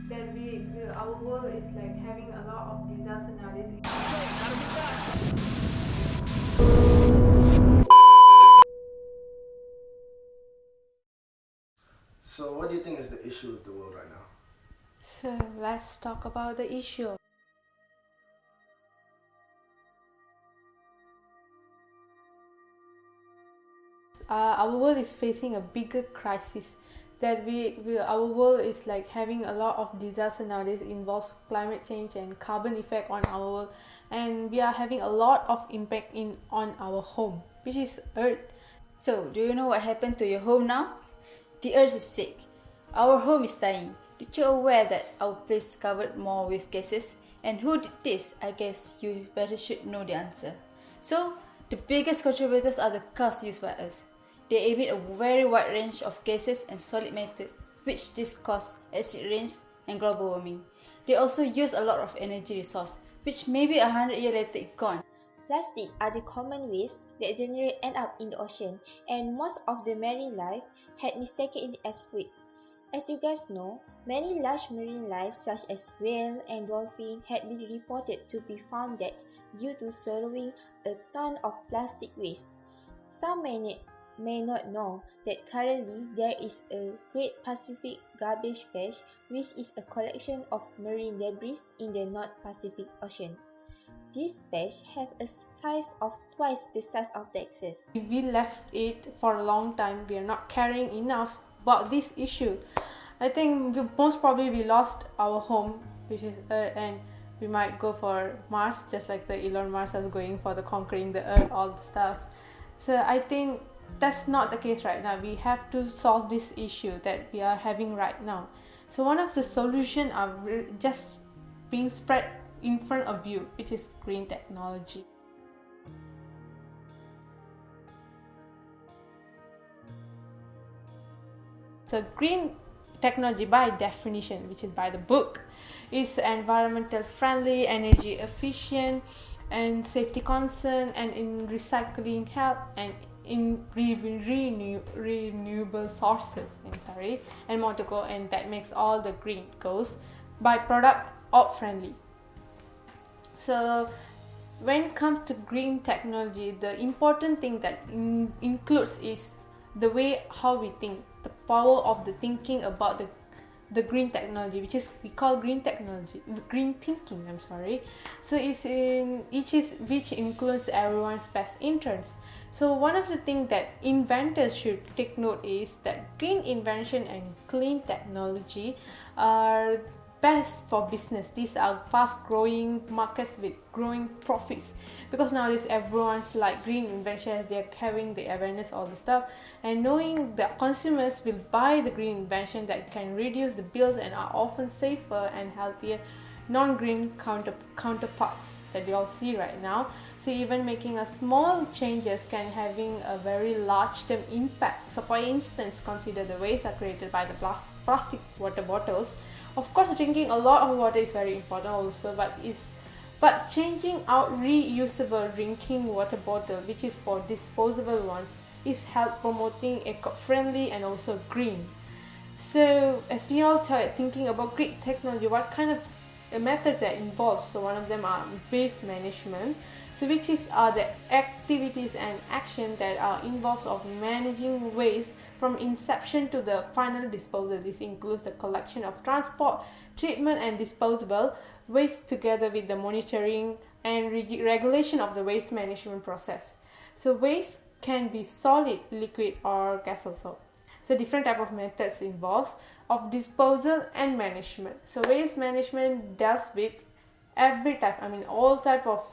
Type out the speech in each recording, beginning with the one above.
that our world is like having a lot of disaster nowadays. So what do you think is the issue with the world right now? So let's talk about the issue. Our world is facing a bigger crisis that our world is like having a lot of disaster nowadays. Involves climate change and carbon effect on our world, and we are having a lot of impact on our home, which is earth. So, do you know what happened to your home now? The earth is sick. Our home is dying. Did you aware that our place is covered more with gases? And who did this? I guess you better should know the answer. So, the biggest contributors are the cars used by us. They emit a very wide range of gases and solid matter, which this cause acid rains and global warming. They also use a lot of energy resource, which maybe 100 years later is gone. Plastic are the common waste that generally end up in the ocean, and most of the marine life had mistaken it as food. As you guys know, many large marine life such as whale and dolphin had been reported to be found dead due to swallowing a ton of plastic waste. Some may not know that currently there is a Great Pacific Garbage Patch, which is a collection of marine debris in the North Pacific Ocean. This patch have a size of twice the size of Texas. If we left it for a long time, we are not caring enough about this issue. I think most probably we lost our home, which is Earth, and we might go for Mars, just like the Elon Musk is going for the conquering the Earth, all the stuff. So I think that's not the case right now. We have to solve this issue that we are having right now. So one of the solutions are just being spread in front of you, which is green technology. So green technology by definition, which is by the book, is environmental friendly, energy efficient, and safety concern, and in recycling help, and in renewable sources, and more to go, and that makes all the green goes by product or friendly. So when it comes to green technology, the important thing that includes is the way how we think, the power of the thinking about the green technology, we call green technology, green thinking. So which includes everyone's best interests. So one of the things that inventors should take note is that green invention and clean technology are best for business. These are fast growing markets with growing profits, because nowadays everyone's like green inventions, they're having the awareness, all the stuff, and knowing that consumers will buy the green invention that can reduce the bills and are often safer and healthier non-green counterparts that we all see right now. So even making a small changes can having a very large term impact. So for instance, consider the waste are created by the plastic water bottles. Of course, drinking a lot of water is very important also, but changing out reusable drinking water bottle, which is for disposable ones, is help promoting eco-friendly and also green. So as we all thinking about green technology, what kind of methods that involved? So one of them are waste management. So which is the activities and action that are involved of managing waste from inception to the final disposal. This includes the collection of transport, treatment and disposable waste, together with the monitoring and regulation of the waste management process. So waste can be solid, liquid or gas also. So different type of methods involves of disposal and management. So waste management deals with every type, all type of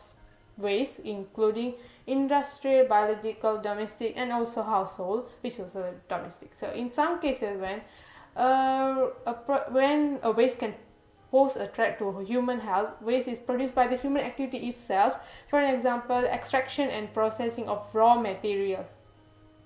waste, including industrial, biological, domestic and also household, which is also domestic. So in some cases when a waste can pose a threat to human health, waste is produced by the human activity itself. For an example, extraction and processing of raw materials,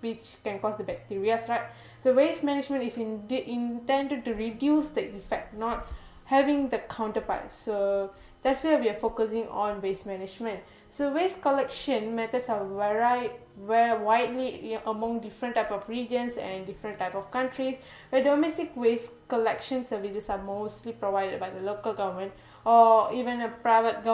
which can cause the bacteria, right? So waste management is intended to reduce the effect, not having the counterpart. So That's where we are focusing on waste management. So waste collection methods are very widely among different type of regions and different type of countries, where domestic waste collection services are mostly provided by the local government or even a private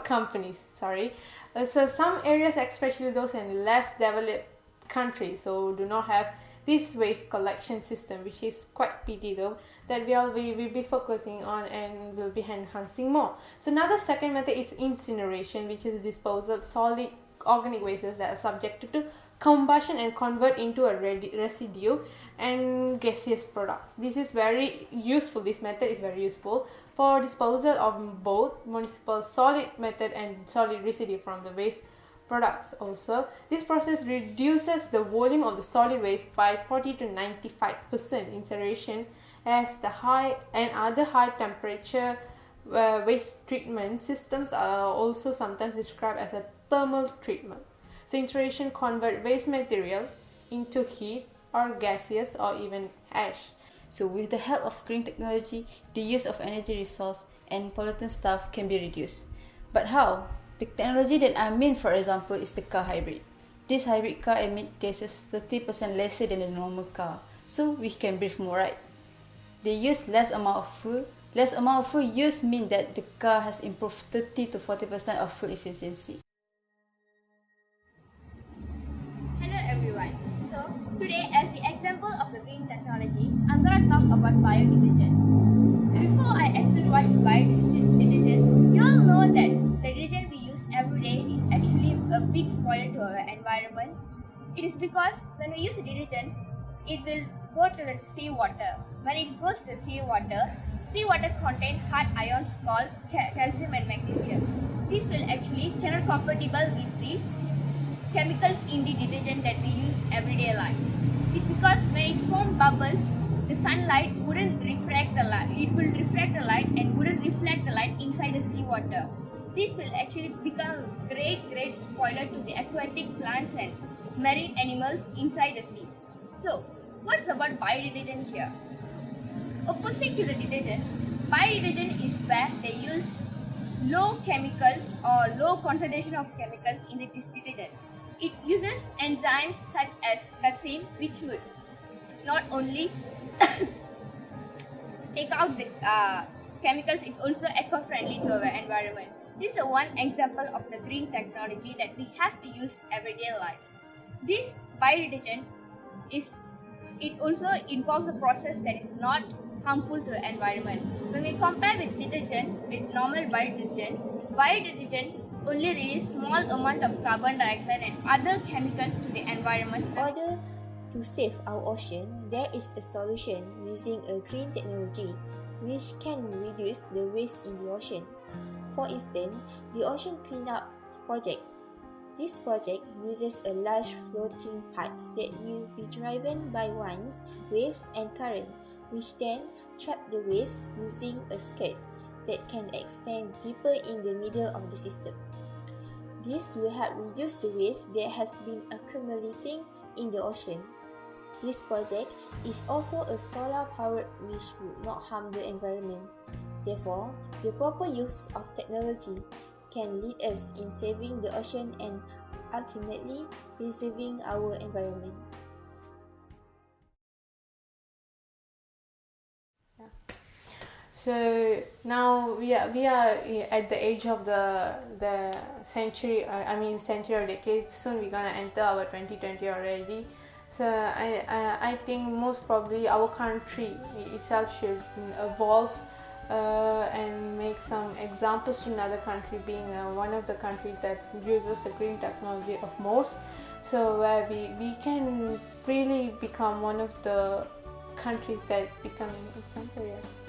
companies. So some areas, especially those in less developed countries, so do not have this waste collection system, which is quite pity though, that we will be focusing on and will be enhancing more. So another second method is incineration, which is disposal of solid organic wastes that are subjected to combustion and convert into a residue and gaseous products. This is very useful. This method is very useful for disposal of both municipal solid method and solid residue from the waste products. Also, this process reduces the volume of the solid waste by 40 to 95%. Incineration as the high and other high temperature waste treatment systems are also sometimes described as a thermal treatment. So incineration convert waste material into heat or gaseous or even ash. So with the help of green technology, the use of energy resource and pollutant stuff can be reduced. But how? The technology that I mean, for example, is the car hybrid. This hybrid car emits gases 30% lesser than a normal car, so we can breathe more, right? They use less amount of fuel. Less amount of fuel used means that the car has improved 30 to 40% of fuel efficiency. Hello everyone. So today, as the example of the green technology, I'm gonna talk about biodetergent. Before I explain what is biodetergent, you all know that the detergent we use every day is actually a big spoiler to our environment. It is because when we use detergent, it will go to the seawater. When it goes to the seawater contains hard ions called calcium and magnesium. This will actually cannot compatible with the chemicals in the detergent that we use everyday life. It's because when it forms bubbles, the sunlight wouldn't refract the light. It will refract the light and wouldn't reflect the light inside the seawater. This will actually become great spoiler to the aquatic plants and marine animals inside the sea. So, what's about biodetergent here? Opposite to the detergent, biodetergent is where they use low chemicals or low concentration of chemicals in the detergent. It uses enzymes such as pepsin, which would not only take out the chemicals, it's also eco-friendly to our environment. This is one example of the green technology that we have to use everyday life. This biodetergent it also involves a process that is not harmful to the environment. When we compare with detergent, with normal biodetergent only release small amount of carbon dioxide and other chemicals to the environment. In order to save our ocean, there is a solution using a green technology which can reduce the waste in the ocean. For instance, the Ocean Cleanup Project. This project uses a large floating pipes that will be driven by winds, waves and current, which then trap the waste using a skirt that can extend deeper in the middle of the system. This will help reduce the waste that has been accumulating in the ocean. This project is also a solar powered which would not harm the environment. Therefore, the proper use of technology can lead us in saving the ocean and ultimately preserving our environment. So now we are at the age of the century, century or decade. Soon we're gonna enter our 2020 already. So I think most probably our country itself should evolve and make some examples to another country, being one of the countries that uses the green technology of most. So where we can really become one of the countries that become an example. Yeah.